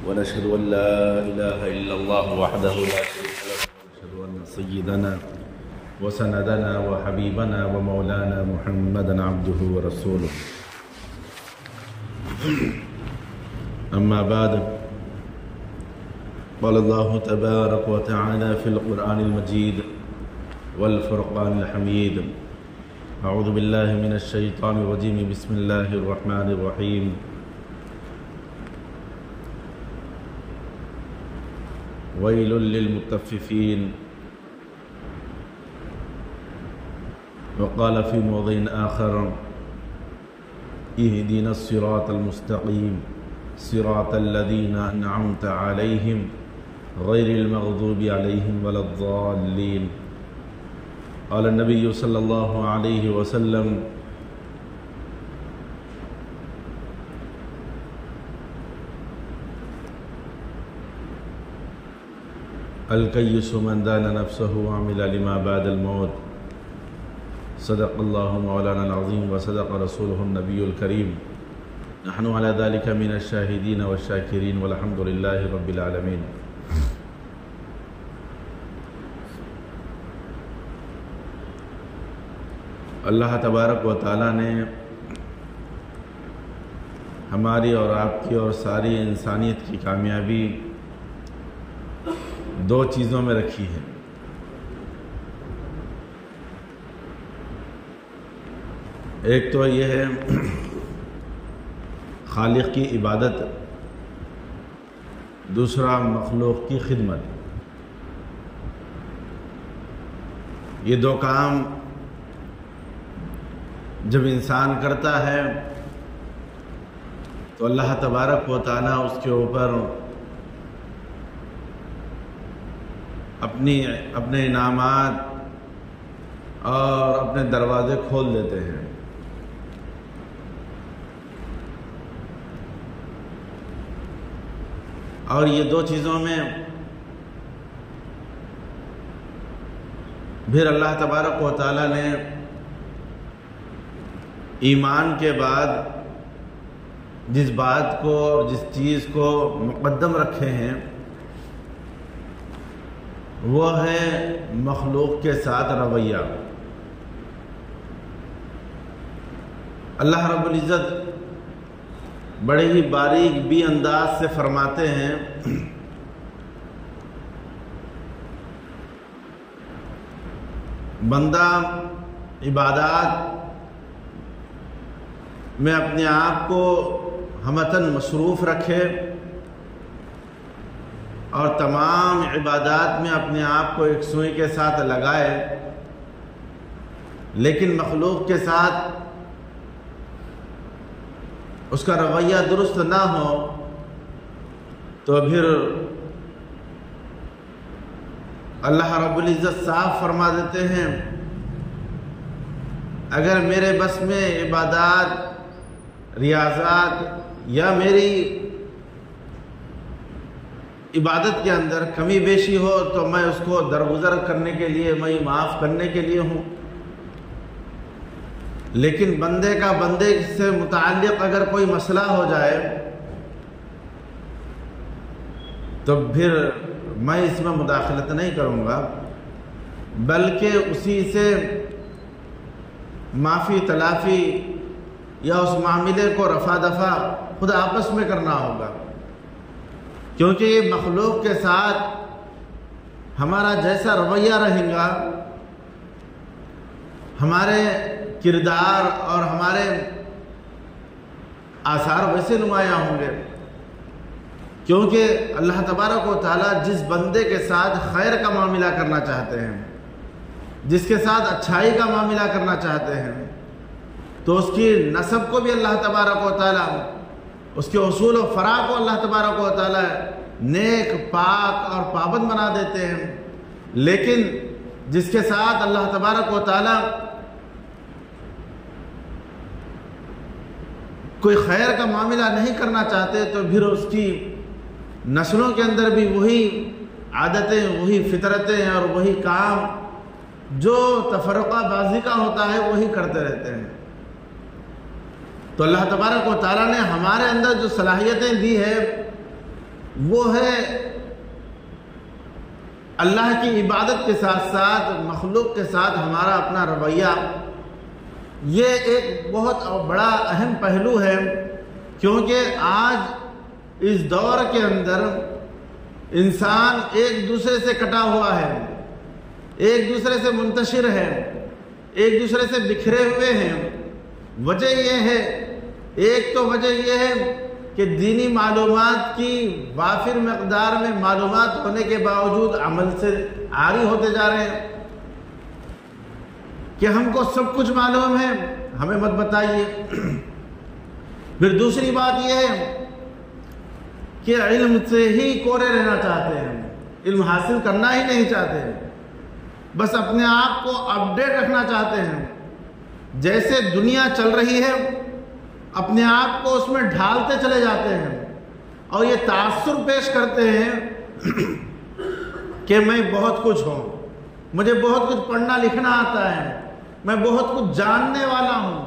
ونشهد أن لا إله إلا الله وحده لا شريك له ونشهد أن سيدنا وسندنا وحبيبنا ومولانا محمدا عبده ورسوله. أما بعد، قال الله تبارك وتعالى في القرآن المجيد والفرقان الحميد: أعوذ بالله من الشيطان الرجيم، بسم الله الرحمن الرحيم. ويل للمطففين. وقال في موضع آخر: اهدنا الصراط المستقيم صراط الذين أنعمت عليهم غير المغضوب عليهم ولا الضالين. قال النبي صلى الله عليه وسلم: الكيس من دان نفسه وعمل لما بعد الموت. صدق الله مولانا العظيم وصدق رسوله النبي الكريم. نحن على ذلك من الشاهدين والشاكرين والحمد لله رب العالمين. اللہ تبارک و تعالیٰ نے ہماری اور آپ کی اور ساری انسانیت کی کامیابی دو چیزوں میں رکھی ہے. ایک تو یہ ہے خالق کی عبادت، دوسرا مخلوق کی خدمت. یہ دو کام جب انسان کرتا ہے تو اللہ تبارک و تعالیٰ اس کے اوپر اپنے انعامات اور اپنے دروازے کھول دیتے ہیں. اور یہ دو چیزوں میں پھر اللہ تبارک و تعالیٰ نے ایمان کے بعد جس بات کو، جس چیز کو مقدم رکھے ہیں وہ ہے مخلوق کے ساتھ رویہ. اللہ رب العزت بڑے ہی باریک بھی انداز سے فرماتے ہیں: بندہ عبادات میں اپنے آپ کو ہمتاً مصروف رکھے اور تمام عبادات میں اپنے آپ کو ایک سوئی کے ساتھ لگائے، لیکن مخلوق کے ساتھ اس کا رویہ درست نہ ہو تو پھر اللہ رب العزت صاف فرما دیتے ہیں: اگر میرے بس میں عبادات، ریاضات یا میری عبادت کے اندر کمی بیشی ہو تو میں اس کو درگزر کرنے کے لیے، میں معاف کرنے کے لیے ہوں. لیکن بندے کا بندے سے متعلق اگر کوئی مسئلہ ہو جائے تو پھر میں اس میں مداخلت نہیں کروں گا، بلکہ اسی سے معافی تلافی یا اس معاملے کو رفع دفع خود آپس میں کرنا ہوگا. کیونکہ یہ مخلوق کے ساتھ ہمارا جیسا رویہ رہے گا، ہمارے کردار اور ہمارے آثار ویسے نمایاں ہوں گے. کیونکہ اللہ تبارک و تعالیٰ جس بندے کے ساتھ خیر کا معاملہ کرنا چاہتے ہیں، جس کے ساتھ اچھائی کا معاملہ کرنا چاہتے ہیں، تو اس کی نسب کو بھی اللہ تبارک و تعالیٰ، اس کے اصول و فرع کو اللہ تبارک و تعالیٰ نیک، پاک اور پابند بنا دیتے ہیں. لیکن جس کے ساتھ اللہ تبارک و تعالیٰ کوئی خیر کا معاملہ نہیں کرنا چاہتے تو پھر اس کی نسلوں کے اندر بھی وہی عادتیں، وہی فطرتیں اور وہی کام جو تفرقہ بازی کا ہوتا ہے وہی کرتے رہتے ہیں. تو اللہ تبارک و تعالیٰ نے ہمارے اندر جو صلاحیتیں دی ہے وہ ہے اللہ کی عبادت کے ساتھ ساتھ مخلوق کے ساتھ ہمارا اپنا رویہ. یہ ایک بہت بڑا اہم پہلو ہے، کیونکہ آج اس دور کے اندر انسان ایک دوسرے سے کٹا ہوا ہے، ایک دوسرے سے منتشر ہے، ایک دوسرے سے بکھرے ہوئے ہیں. وجہ یہ ہے، ایک تو وجہ یہ ہے کہ دینی معلومات کی وافر مقدار میں معلومات ہونے کے باوجود عمل سے عاری ہوتے جا رہے ہیں کہ ہم کو سب کچھ معلوم ہے، ہمیں مت بتائیے. پھر دوسری بات یہ ہے کہ علم سے ہی کورے رہنا چاہتے ہیں، علم حاصل کرنا ہی نہیں چاہتے ہیں، بس اپنے آپ کو اپڈیٹ رکھنا چاہتے ہیں. جیسے دنیا چل رہی ہے اپنے آپ کو اس میں ڈھالتے چلے جاتے ہیں اور یہ تاثر پیش کرتے ہیں کہ میں بہت کچھ ہوں، مجھے بہت کچھ پڑھنا لکھنا آتا ہے، میں بہت کچھ جاننے والا ہوں.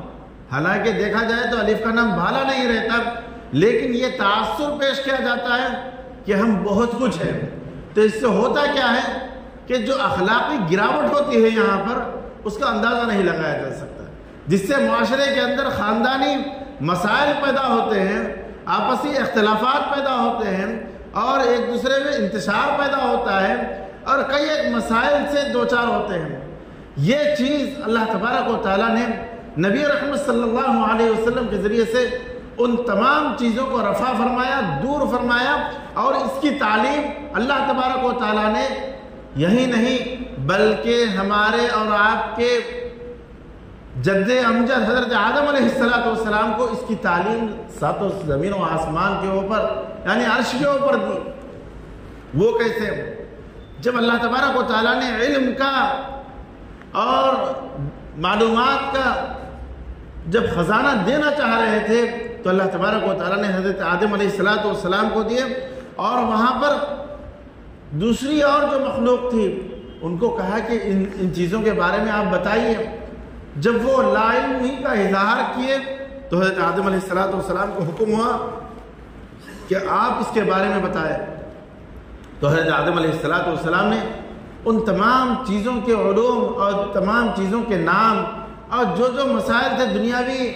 حالانکہ دیکھا جائے تو الف کا نام بھالا نہیں رہتا، لیکن یہ تاثر پیش کیا جاتا ہے کہ ہم بہت کچھ ہیں. تو اس سے ہوتا کیا ہے کہ جو اخلاقی گراوٹ ہوتی ہے یہاں پر اس کا اندازہ نہیں لگایا جا سکتا، جس سے معاشرے کے اندر خاندانی مسائل پیدا ہوتے ہیں، آپسی اختلافات پیدا ہوتے ہیں اور ایک دوسرے میں انتشار پیدا ہوتا ہے اور کئی ایک مسائل سے دوچار ہوتے ہیں. یہ چیز اللہ تبارک و تعالیٰ نے نبی رحمت صلی اللہ علیہ وسلم کے ذریعے سے ان تمام چیزوں کو رفع فرمایا، دور فرمایا. اور اس کی تعلیم اللہ تبارک و تعالیٰ نے یہی نہیں بلکہ ہمارے اور آپ کے جد امجد حضرت آدم علیہ السلام کو اس کی تعلیم ساتوں زمین و آسمان کے اوپر یعنی عرش کے اوپر دی. وہ کیسے؟ جب اللہ تبارک و تعالیٰ نے علم کا اور معلومات کا جب خزانہ دینا چاہ رہے تھے تو اللہ تبارک و تعالیٰ نے حضرت آدم علیہ السلام کو دیے اور وہاں پر دوسری اور جو مخلوق تھی ان کو کہا کہ ان چیزوں کے بارے میں آپ بتائیے. جب وہ لا علمی کا اظہار کیے تو حضرت آدم علیہ السلام کو حکم ہوا کہ آپ اس کے بارے میں بتائیں. تو حضرت آدم علیہ السلام نے ان تمام چیزوں کے علوم اور تمام چیزوں کے نام اور جو مسائل تھے دنیاوی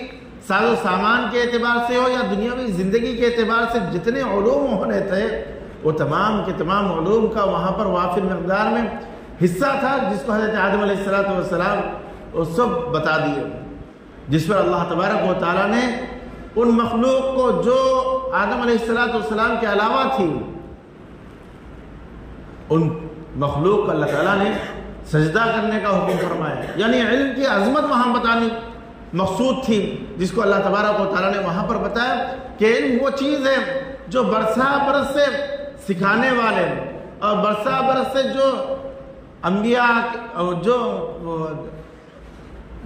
ساز و سامان کے اعتبار سے ہو یا دنیاوی زندگی کے اعتبار سے جتنے علوم ہونے تھے وہ تمام کے تمام علوم کا وہاں پر وافر مقدار میں حصہ تھا، جس کو حضرت آدم علیہ السلام وہ سب بتا دیے. جس پر اللہ تبارک و تعالیٰ نے ان مخلوق کو جو آدم علیہ السلام کے علاوہ تھی ان مخلوق کو اللہ تعالیٰ نے سجدہ کرنے کا حکم فرمایا. یعنی علم کی عظمت وہاں بتانی مقصود تھی، جس کو اللہ تبارک و تعالیٰ نے وہاں پر بتایا کہ علم وہ چیز ہے جو برسا برس سے سکھانے والے اور برسا برس سے جو انبیاء جو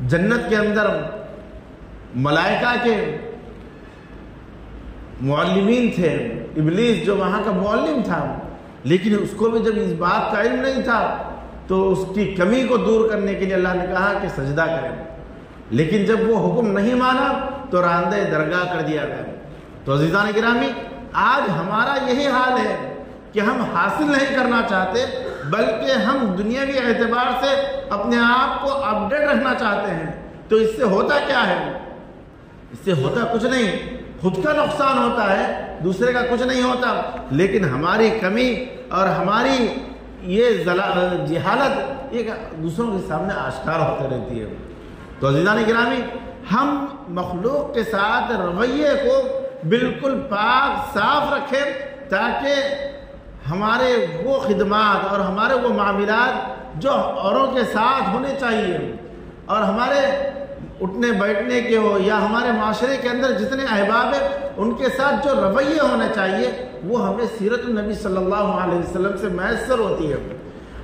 جنت کے اندر ملائکہ کے معلمین تھے، ابلیس جو وہاں کا معلم تھا، لیکن اس کو بھی جب اس بات کا علم نہیں تھا تو اس کی کمی کو دور کرنے کے لیے اللہ نے کہا کہ سجدہ کریں. لیکن جب وہ حکم نہیں مانا تو راندہ درگاہ کر دیا گیا. تو عزیزان گرامی، آج ہمارا یہی حال ہے کہ ہم حاصل نہیں کرنا چاہتے بلکہ ہم دنیاوی اعتبار سے اپنے آپ کو اپڈیٹ رکھنا چاہتے ہیں. تو اس سے ہوتا کیا ہے؟ اس سے ہوتا کچھ نہیں، خود کا نقصان ہوتا ہے، دوسرے کا کچھ نہیں ہوتا. لیکن ہماری کمی اور ہماری یہ جہالت یہ دوسروں کے سامنے آشکار ہوتے رہتی ہے. تو عزیزان گرامی، ہم مخلوق کے ساتھ رویے کو بالکل پاک صاف رکھیں تاکہ ہمارے وہ خدمات اور ہمارے وہ معاملات جو اوروں کے ساتھ ہونے چاہیے اور ہمارے اٹھنے بیٹھنے کے ہو یا ہمارے معاشرے کے اندر جتنے احباب ہیں ان کے ساتھ جو رویے ہونے چاہیے وہ ہمیں سیرت النبی صلی اللہ علیہ وسلم سے میسر ہوتی ہے.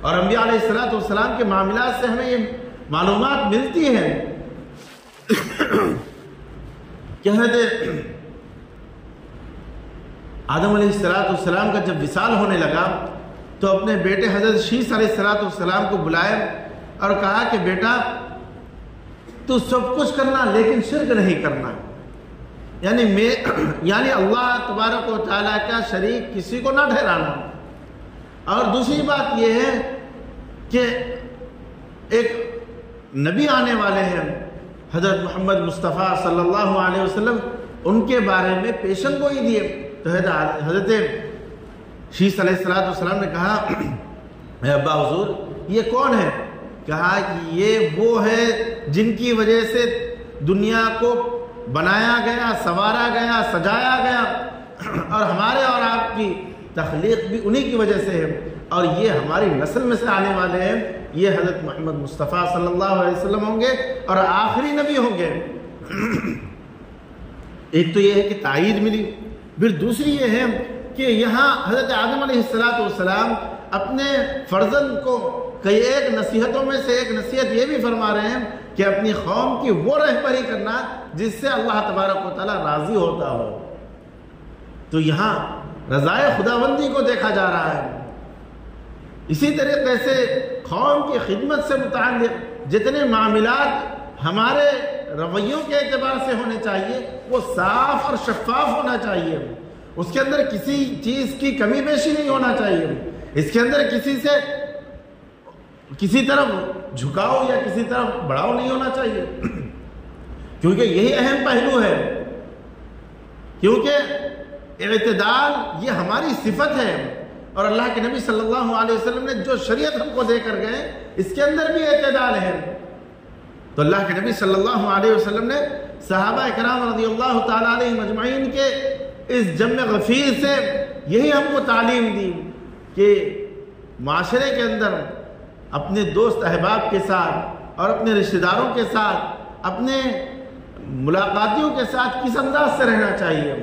اور انبیاء علیہ السلام کے معاملات سے ہمیں یہ معلومات ملتی ہیں کہ حضرت آدم علیہ السلام کا جب وصال ہونے لگا تو اپنے بیٹے حضرت شیث علیہ السلام کو بلائے اور کہا کہ بیٹا تو سب کچھ کرنا لیکن شرک نہیں کرنا. یعنی اللہ تبارک و تعالیٰ کا شریک کسی کو نہ ٹھہرانا۔ اور دوسری بات یہ ہے کہ ایک نبی آنے والے ہیں حضرت محمد مصطفیٰ صلی اللہ علیہ وسلم، ان کے بارے میں پیشن گوئی دیے۔ تو حضرت شیس علیہ السلام نے کہا اے ابا حضور یہ کون ہے؟ کہا کہ یہ وہ ہے جن کی وجہ سے دنیا کو بنایا گیا، سنوارا گیا، سجایا گیا، اور ہمارے اور آپ کی تخلیق بھی انہی کی وجہ سے ہے، اور یہ ہماری نسل میں سے آنے والے ہیں۔ یہ حضرت محمد مصطفیٰ صلی اللہ علیہ وسلم ہوں گے اور آخری نبی ہوں گے۔ ایک تو یہ ہے کہ تائید ملی، پھر دوسری یہ ہے کہ یہاں حضرت آدم علیہ السلام اپنے فرزند کو کئی ایک نصیحتوں میں سے ایک نصیحت یہ بھی فرما رہے ہیں کہ اپنی قوم کی وہ رہبری کرنا جس سے اللہ تبارک و تعالیٰ راضی ہوتا ہو۔ تو یہاں رضائے خداوندی کو دیکھا جا رہا ہے۔ اسی طریقے سے قوم کی خدمت سے متعلق جتنے معاملات ہمارے رویوں کے اعتبار سے ہونے چاہیے وہ صاف اور شفاف ہونا چاہیے، اس کے اندر کسی چیز کی کمی بیشی نہیں ہونا چاہیے، اس کے اندر کسی طرف جھکاؤ یا کسی طرف بڑھاؤ نہیں ہونا چاہیے، کیونکہ یہی اہم پہلو ہے، کیونکہ اعتدال یہ ہماری صفت ہے، اور اللہ کے نبی صلی اللہ علیہ وسلم نے جو شریعت ہم کو دے کر گئے اس کے اندر بھی اعتدال ہے۔ تو اللہ کے نبی صلی اللہ علیہ وسلم نے صحابہ کرام رضی اللہ تعالیٰ علیہ مجمعین کے اس جمع غفیر سے یہی ہم کو تعلیم دی کہ معاشرے کے اندر اپنے دوست احباب کے ساتھ اور اپنے رشتہ داروں کے ساتھ، اپنے ملاقاتیوں کے ساتھ کس انداز سے رہنا چاہیے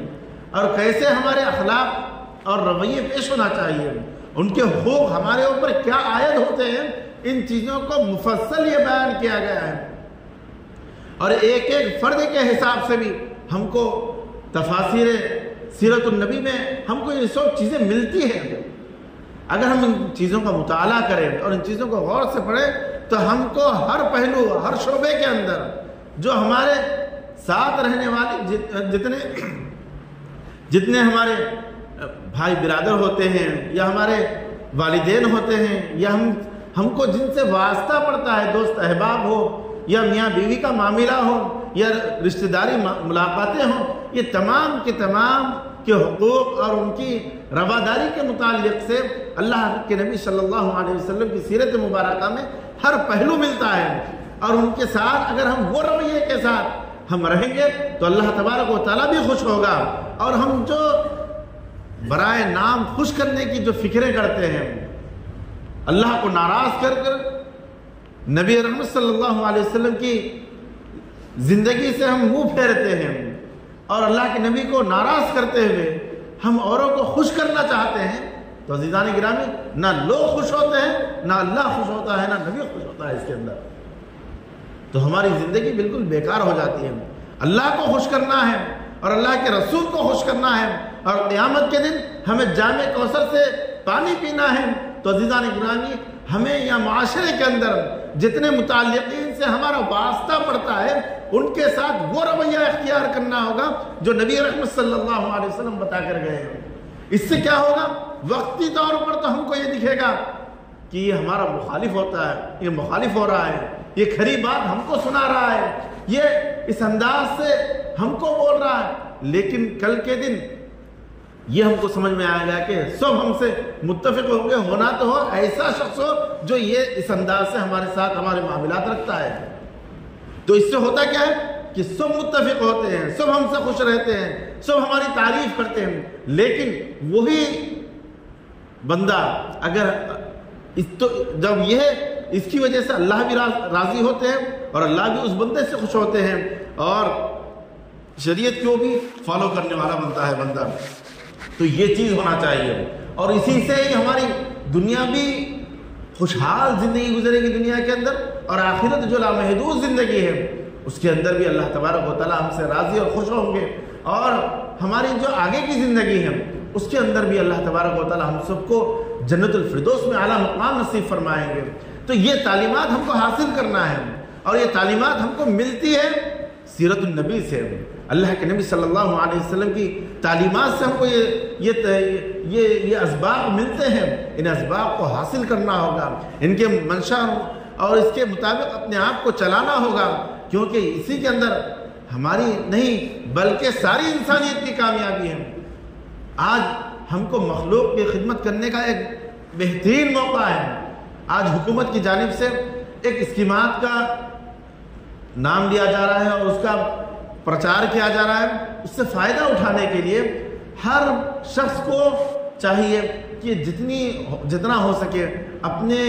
اور کیسے ہمارے اخلاق اور رویے پیش ہونا چاہیے، ان کے حقوق ہمارے اوپر کیا عائد ہوتے ہیں، ان چیزوں کو مفصل یہ بیان کیا گیا ہے، اور ایک ایک فرد کے حساب سے بھی ہم کو تفاسیر سیرت النبی میں ہم کو یہ سب چیزیں ملتی ہیں۔ اگر ہم ان چیزوں کا مطالعہ کریں اور ان چیزوں کو غور سے پڑھیں تو ہم کو ہر پہلو، ہر شعبے کے اندر جو ہمارے ساتھ رہنے والے جتنے ہمارے بھائی برادر ہوتے ہیں یا ہمارے والدین ہوتے ہیں یا ہم کو جن سے واسطہ پڑتا ہے، دوست احباب ہو یا میاں بیوی کا معاملہ ہو یا رشتہ داری ملاقاتیں ہوں، یہ تمام کے تمام کے حقوق اور ان کی رواداری کے متعلق سے اللہ کے نبی صلی اللہ علیہ وسلم کی سیرت مبارکہ میں ہر پہلو ملتا ہے، اور ان کے ساتھ اگر ہم وہ رویے کے ساتھ ہم رہیں گے تو اللہ تبارک و تعالیٰ بھی خوش ہوگا، اور ہم جو برائے نام خوش کرنے کی جو فکریں کرتے ہیں، اللہ کو ناراض کر کر نبی رحمت صلی اللہ علیہ وسلم کی زندگی سے ہم منہ پھیرتے ہیں اور اللہ کے نبی کو ناراض کرتے ہوئے ہم اوروں کو خوش کرنا چاہتے ہیں، تو عزیزان گرامی نہ لوگ خوش ہوتے ہیں، نہ اللہ خوش ہوتا ہے، نہ نبی خوش ہوتا ہے اس کے اندر، تو ہماری زندگی بالکل بیکار ہو جاتی ہے۔ اللہ کو خوش کرنا ہے اور اللہ کے رسول کو خوش کرنا ہے، اور قیامت کے دن ہمیں جام کوثر سے پانی پینا ہے، تو عزیزان گرامی ہمیں یا معاشرے کے اندر جتنے متعلقین سے ہمارا واسطہ پڑتا ہے ان کے ساتھ وہ رویہ اختیار کرنا ہوگا جو نبی رحمت صلی اللہ علیہ وسلم بتا کر گئے ہیں۔ اس سے کیا ہوگا؟ وقتی طور پر تو ہم کو یہ دکھے گا کہ یہ ہمارا مخالف ہوتا ہے، یہ مخالف ہو رہا ہے، یہ کھری بات ہم کو سنا رہا ہے، یہ اس انداز سے ہم کو بول رہا ہے، لیکن کل کے دن یہ ہم کو سمجھ میں آئے گا کہ سب ہم سے متفق ہوں گے، ہونا تو ہو ایسا شخص ہو جو یہ اس انداز سے ہمارے ساتھ ہمارے معاملات رکھتا ہے۔ تو اس سے ہوتا کیا ہے کہ سب متفق ہوتے ہیں، سب ہم سے خوش رہتے ہیں، سب ہماری تعریف کرتے ہیں، لیکن وہی بندہ اگر جب یہ اس کی وجہ سے اللہ بھی راضی ہوتے ہیں اور اللہ بھی اس بندے سے خوش ہوتے ہیں اور شریعت کو بھی فالو کرنے والا بنتا ہے بندہ، تو یہ چیز ہونا چاہیے، اور اسی سے ہی ہماری دنیا بھی خوشحال زندگی گزرے گی دنیا کے اندر، اور آخرت جو لامحدود زندگی ہے اس کے اندر بھی اللہ تبارک و تعالیٰ ہم سے راضی اور خوش ہوں گے، اور ہماری جو آگے کی زندگی ہے اس کے اندر بھی اللہ تبارک و تعالیٰ ہم سب کو جنت الفردوس میں اعلیٰ مقام نصیب فرمائیں گے۔ تو یہ تعلیمات ہم کو حاصل کرنا ہے، اور یہ تعلیمات ہم کو ملتی ہے سیرت النبی سے، اللہ کے نبی صلی اللہ علیہ وسلم کی تعلیمات سے ہم کو یہ اسباق ملتے ہیں، ان اسباق کو حاصل کرنا ہوگا، ان کے منشا اور اس کے مطابق اپنے آپ کو چلانا ہوگا، کیونکہ اسی کے اندر ہماری نہیں بلکہ ساری انسانیت کی کامیابی ہے۔ آج ہم کو مخلوق کی خدمت کرنے کا ایک بہترین موقع ہے۔ آج حکومت کی جانب سے ایک اسکیمات کا نام لیا جا رہا ہے اور اس کا پرچار کیا جا رہا ہے، اس سے فائدہ اٹھانے کے لیے ہر شخص کو چاہیے کہ جتنا ہو سکے اپنے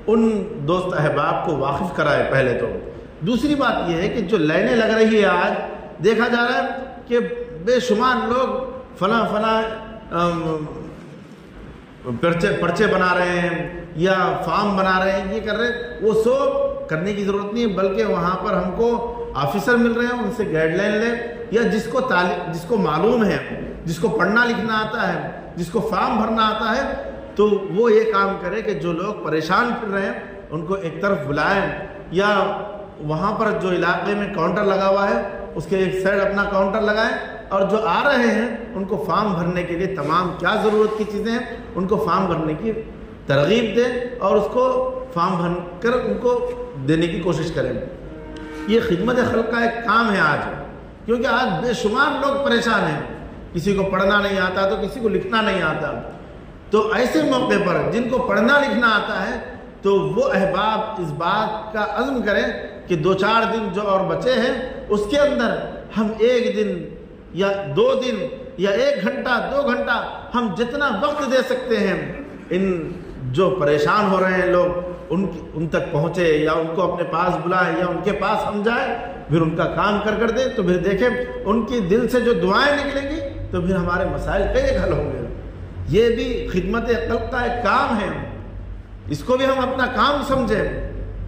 ان دوست احباب کو واقف کرائے پہلے تو۔ دوسری بات یہ ہے کہ جو لائنیں لگ رہی ہے آج دیکھا جا رہا ہے کہ بے شمار لوگ فلاں پرچے بنا رہے ہیں یا فارم بنا رہے ہیں، یہ کر رہے ہیں، وہ سب کرنے کی ضرورت نہیں ہے، بلکہ وہاں پر ہم کو آفیسر مل رہے ہیں، ان سے گائیڈ لائن لیں، یا جس کو معلوم ہے، جس کو پڑھنا لکھنا آتا ہے، جس کو فارم بھرنا آتا ہے، تو وہ یہ کام کرے کہ جو لوگ پریشان پھر رہے ہیں ان کو ایک طرف بلائیں، یا وہاں پر جو علاقے میں کاؤنٹر لگا ہوا ہے اس کے ایک سائڈ اپنا کاؤنٹر لگائیں، اور جو آ رہے ہیں ان کو فارم بھرنے کے لیے تمام کیا ضرورت کی چیزیں ہیں ان کو فارم بھرنے کی ترغیب دیں اور اس کو فارم بھر کر ان کو دینے کی کوشش کریں۔ یہ خدمت خلق کا ایک کام ہے آج، کیونکہ آج بے شمار لوگ پریشان ہیں، کسی کو پڑھنا نہیں آتا تو کسی کو لکھنا نہیں آتا، تو ایسے موقع پر جن کو پڑھنا لکھنا آتا ہے تو وہ احباب اس بات کا عزم کریں کہ 2-4 دن جو اور بچے ہیں اس کے اندر ہم 1 دن یا 2 دن یا 1 گھنٹہ 2 گھنٹہ ہم جتنا وقت دے سکتے ہیں ان جو پریشان ہو رہے ہیں لوگ ان تک پہنچے، یا ان کو اپنے پاس بلائیں یا ان کے پاس ہم جائیں، پھر ان کا کام کر دیں، تو پھر دیکھیں ان کی دل سے جو دعائیں نکلیں گی تو پھر ہمارے مسائل کئی حل ہوں گے۔ یہ بھی خدمت خلق کا ایک کام ہے، اس کو بھی ہم اپنا کام سمجھیں۔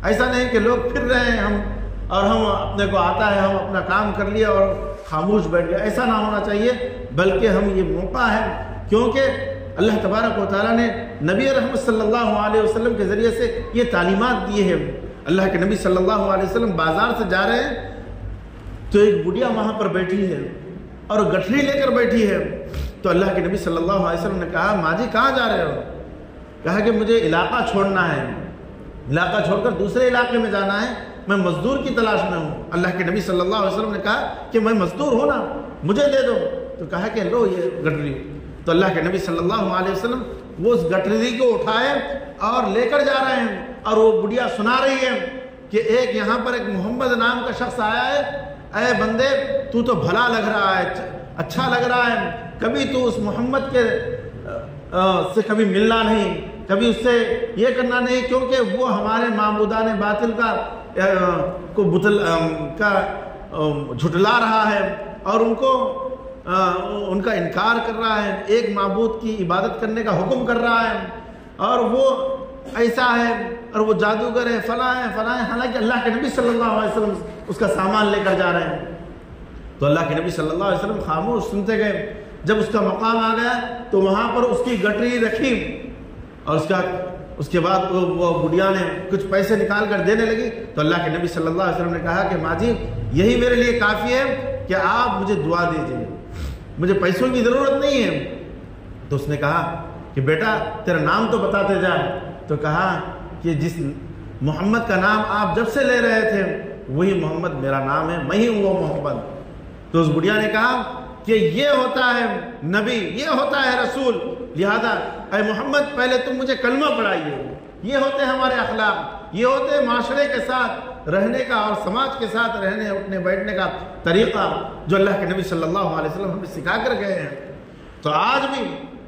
ایسا نہیں کہ لوگ پھر رہے ہیں ہم اپنے کو آتا ہے ہم اپنا کام کر لیا اور خاموش بیٹھ گئے، ایسا نہ ہونا چاہیے، بلکہ ہم یہ موقع ہے، کیونکہ اللہ تبارک و تعالیٰ نے نبی رحمت صلی اللہ علیہ وسلم کے ذریعے سے یہ تعلیمات دی ہے۔ اللہ کے نبی صلی اللہ علیہ وسلم بازار سے جا رہے ہیں تو ایک بڑھیا وہاں پر بیٹھی ہے اور گٹھری لے کر بیٹھی ہے، تو اللہ کے نبی صلی اللہ علیہ وسلم نے کہا ماں جی کہاں جا رہے ہو؟ کہا کہ مجھے علاقہ چھوڑنا ہے، علاقہ چھوڑ کر دوسرے علاقے میں جانا ہے، میں مزدور کی تلاش میں ہوں۔ اللہ کے نبی صلی اللہ علیہ وسلم نے کہا کہ میں مزدور ہوں نا، مجھے دے دو، تو کہا کہ لو یہ گٹری، تو اللہ کے نبی صلی اللہ علیہ وسلم وہ اس گٹری کو اٹھائے اور لے کر جا رہے ہیں، اور وہ بڑھیا سنا رہی ہے کہ ایک یہاں پر ایک محمد نام کا شخص آیا ہے، اے بندے تو بھلا لگ رہا ہے، اچھا لگ رہا ہے، کبھی تو اس محمد کے سے کبھی ملنا نہیں، کبھی اس سے یہ کرنا نہیں، کیونکہ وہ ہمارے معبودان باطل کا جھٹلا رہا ہے اور ان کا انکار کر رہا ہے، ایک معبود کی عبادت کرنے کا حکم کر رہا ہے، اور وہ ایسا ہے اور وہ جادوگر ہے، فلاں ہے فلاں ہے، حالانکہ اللہ کے نبی صلی اللہ علیہ وسلم اس کا سامان لے کر جا رہے ہیں۔ تو اللہ کے نبی صلی اللہ علیہ وسلم خاموش سنتے گئے، جب اس کا مقام آ گیا تو وہاں پر اس کی گٹری رکھی، اور اس کے بعد وہ بڑھیا نے کچھ پیسے نکال کر دینے لگی، تو اللہ کے نبی صلی اللہ علیہ وسلم نے کہا کہ ماں جی یہی میرے لیے کافی ہے کہ آپ مجھے دعا دیجیے، مجھے پیسوں کی ضرورت نہیں ہے۔ تو اس نے کہا کہ بیٹا تیرا نام تو بتاتے جا، تو کہا کہ جس محمد کا نام آپ جب سے لے رہے تھے وہی محمد میرا نام ہے، میں ہی ہوں وہ محمد۔ تو اس بڑھیا نے کہا کہ یہ ہوتا ہے نبی، یہ ہوتا ہے رسول، لہذا اے محمد پہلے تم مجھے کلمہ پڑھائیے۔ یہ ہوتے ہیں ہمارے اخلاق، یہ ہوتے ہیں معاشرے کے ساتھ رہنے کا اور سماج کے ساتھ رہنے اٹھنے بیٹھنے کا طریقہ جو اللہ کے نبی صلی اللہ علیہ وسلم ہمیں سکھا کر گئے ہیں۔ تو آج بھی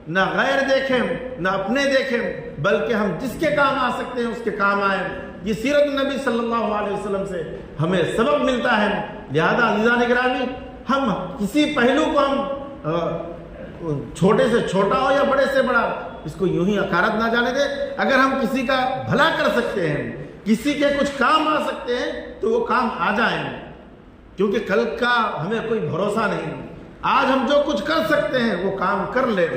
نہ غیر دیکھیں نہ اپنے دیکھیں، بلکہ ہم جس کے کام آ سکتے ہیں اس کے کام آئیں۔ یہ سیرت نبی صلی اللہ علیہ وسلم سے ہمیں سبق ملتا ہے، لہذا عزیزان گرامی ہم کسی پہلو کو ہم چھوٹے سے چھوٹا ہو یا بڑے سے بڑا اس کو یوں ہی حقارت نہ جانے دیں۔ اگر ہم کسی کا بھلا کر سکتے ہیں، کسی کے کچھ کام آ سکتے ہیں تو وہ کام آ جائیں، کیونکہ کل کا ہمیں کوئی بھروسہ نہیں۔ آج ہم جو کچھ کر سکتے ہیں وہ کام کر لیں،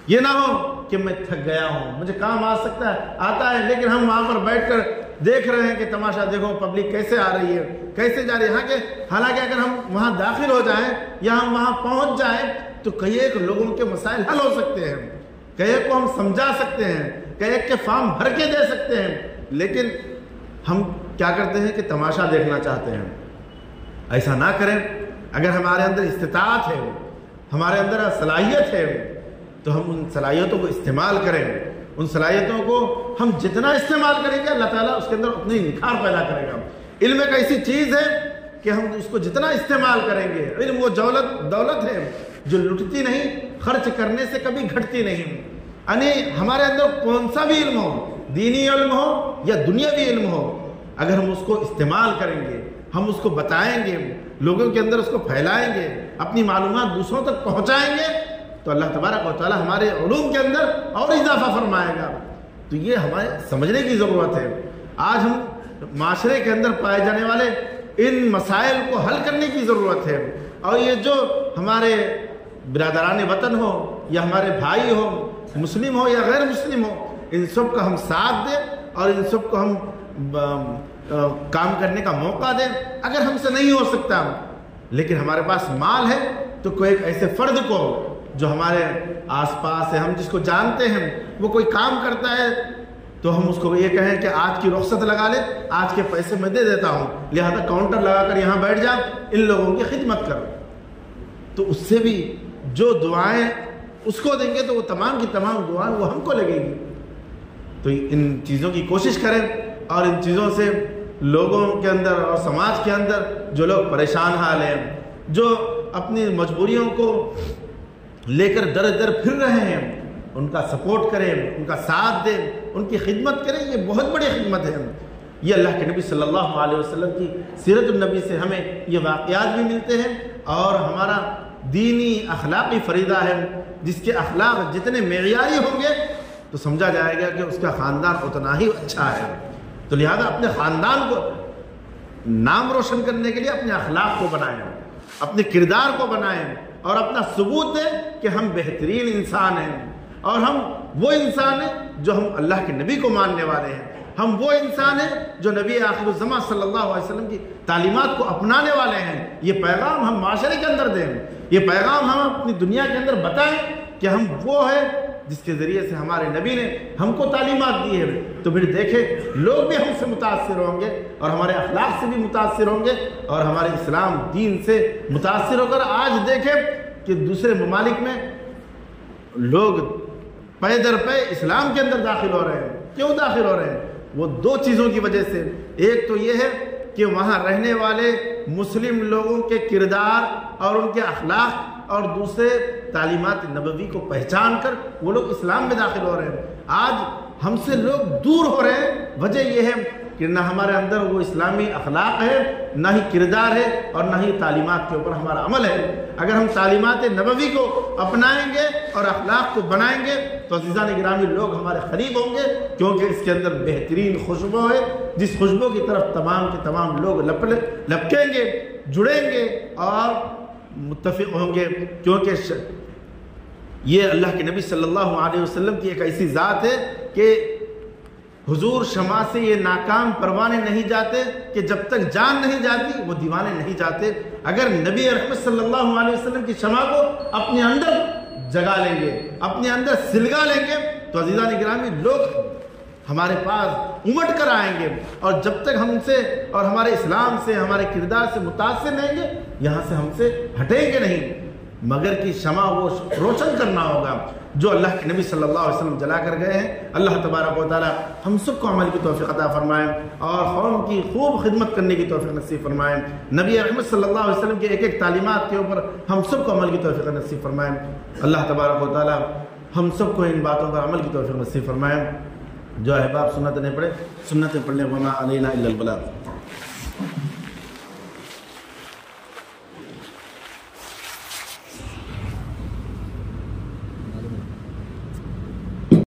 یہ نہ ہو کہ میں تھک گیا ہوں، مجھے کام آ سکتا ہے آتا ہے لیکن ہم وہاں پر بیٹھ کر دیکھ رہے ہیں کہ تماشا دیکھو پبلک کیسے آ رہی ہے، کیسے جا رہی ہے، حالانکہ اگر ہم وہاں داخل ہو جائیں یا ہم وہاں پہنچ جائیں تو کئی ایک لوگوں کے مسائل حل ہو سکتے ہیں، کئی ایک کو ہم سمجھا سکتے ہیں، کئی ایک کے فارم بھر کے دے سکتے ہیں، لیکن ہم کیا کرتے ہیں کہ تماشا دیکھنا چاہتے ہیں۔ ایسا نہ کریں۔ اگر ہمارے اندر استطاعت ہے، ہمارے اندر صلاحیت ہے، تو ہم ان صلاحیتوں کو استعمال کریں۔ ان صلاحیتوں کو ہم جتنا استعمال کریں گے اللہ تعالیٰ اس کے اندر اتنی نکھار پیدا کرے گا۔ علم ایک ایسی چیز ہے کہ ہم اس کو جتنا استعمال کریں گے، علم وہ دولت ہے جو لٹتی نہیں، خرچ کرنے سے کبھی گھٹتی نہیں۔ یعنی ہمارے اندر کون سا بھی علم ہو، دینی علم ہو یا دنیاوی علم ہو، اگر ہم اس کو استعمال کریں گے، ہم اس کو بتائیں گے، لوگوں کے اندر اس کو پھیلائیں گے، اپنی معلومات دوسروں تک پہنچائیں گے، تو اللہ تبارک و تعالیٰ ہمارے علوم کے اندر اور اضافہ فرمائے گا۔ تو یہ ہمیں سمجھنے کی ضرورت ہے۔ آج ہم معاشرے کے اندر پائے جانے والے ان مسائل کو حل کرنے کی ضرورت ہے، اور یہ جو ہمارے برادران وطن ہو یا ہمارے بھائی ہو، مسلم ہو یا غیر مسلم ہو، ان سب کا ہم ساتھ دیں اور ان سب کو ہم کام کرنے کا موقع دیں۔ اگر ہم سے نہیں ہو سکتا لیکن ہمارے پاس مال ہے تو کوئی ایک ایسے فرد کو جو ہمارے آس پاس ہے، ہم جس کو جانتے ہیں، وہ کوئی کام کرتا ہے تو ہم اس کو یہ کہیں کہ آج کی رخصت لگا لے، آج کے پیسے میں دے دیتا ہوں، لہذا کاؤنٹر لگا کر یہاں بیٹھ جا، ان لوگوں کی خدمت کر۔ تو اس سے بھی جو دعائیں اس کو دیں گے تو وہ تمام کی تمام دعائیں وہ ہم کو لگے گی۔ تو ان چیزوں کی کوشش کریں، اور ان چیزوں سے لوگوں کے اندر اور سماج کے اندر جو لوگ پریشان حال ہیں، جو اپنی مجبوریوں کو لے کر در در پھر رہے ہیں، ان کا سپورٹ کریں، ان کا ساتھ دیں، ان کی خدمت کریں۔ یہ بہت بڑی خدمت ہے۔ یہ اللہ کے نبی صلی اللہ علیہ وسلم کی سیرت النبی سے ہمیں یہ واقعات بھی ملتے ہیں، اور ہمارا دینی اخلاقی فریضہ ہے، جس کے اخلاق جتنے معیاری ہوں گے تو سمجھا جائے گا کہ اس کا خاندان اتنا ہی اچھا ہے۔ تو لہذا اپنے خاندان کو نام روشن کرنے کے لیے اپنے اخلاق کو بنائیں، اپنے کردار کو بنائیں، اور اپنا ثبوت دیں کہ ہم بہترین انسان ہیں، اور ہم وہ انسان ہیں جو ہم اللہ کے نبی کو ماننے والے ہیں، ہم وہ انسان ہیں جو نبی آخر الزمان صلی اللہ علیہ وسلم کی تعلیمات کو اپنانے والے ہیں۔ یہ پیغام ہم معاشرے کے اندر دیں، یہ پیغام ہم اپنی دنیا کے اندر بتائیں کہ ہم وہ ہیں جس کے ذریعے سے ہمارے نبی نے ہم کو تعلیمات دی ہے۔ تو پھر دیکھیں لوگ بھی ہم سے متاثر ہوں گے، اور ہمارے اخلاق سے بھی متاثر ہوں گے، اور ہمارے اسلام دین سے متاثر ہو کر آج دیکھیں کہ دوسرے ممالک میں لوگ پے در پے اسلام کے اندر داخل ہو رہے ہیں۔ کیوں داخل ہو رہے ہیں؟ وہ دو چیزوں کی وجہ سے۔ ایک تو یہ ہے کہ وہاں رہنے والے مسلم لوگوں کے کردار اور ان کے اخلاق، اور دوسرے تعلیمات نبوی کو پہچان کر وہ لوگ اسلام میں داخل ہو رہے ہیں۔ آج ہم سے لوگ دور ہو رہے ہیں، وجہ یہ ہے کہ نہ ہمارے اندر وہ اسلامی اخلاق ہے، نہ ہی کردار ہے، اور نہ ہی تعلیمات کے اوپر ہمارا عمل ہے۔ اگر ہم تعلیمات نبوی کو اپنائیں گے اور اخلاق کو بنائیں گے تو عزیزان گرامی لوگ ہمارے قریب ہوں گے، کیونکہ اس کے اندر بہترین خوشبو ہے، جس خوشبو کی طرف تمام کے تمام لوگ لپکیں گے، جڑیں گے اور متفق ہوں گے، کیونکہ یہ اللہ کے نبی صلی اللہ علیہ وسلم کی ایک ایسی ذات ہے کہ حضور شمع سے یہ ناکام پروانے نہیں جاتے کہ جب تک جان نہیں جاتی وہ دیوانے نہیں جاتے۔ اگر نبی رحمت صلی اللہ علیہ وسلم کی شمع کو اپنے اندر جگا لیں گے، اپنے اندر سلگا لیں گے، تو عزیزان گرامی لوگ ہمارے پاس امٹ کر آئیں گے، اور جب تک ہم سے اور ہمارے اسلام سے، ہمارے کردار سے متاثر نہیں گے، یہاں سے ہم سے ہٹیں گے نہیں، مگر کی شمع وہ روشن کرنا ہوگا جو اللہ کے نبی صلی اللہ علیہ وسلم جلا کر گئے ہیں۔ اللہ تبارک و تعالی ہم سب کو عمل کی توفیق عطا فرمائیں، اور قوم کی خوب خدمت کرنے کی توفیق نصیب فرمائیں۔ نبی رحمت صلی اللہ علیہ وسلم کے ایک ایک تعلیمات کے اوپر ہم سب کو عمل کی توفیق نصیب فرمائیں۔ اللہ تبارک و تعالی ہم سب کو ان باتوں پر عمل کی توفیق نصیب فرمائیں۔ جو احباب سنت نہیں پڑھے، سنتیں پڑھنے وما علینا الا البلاغ۔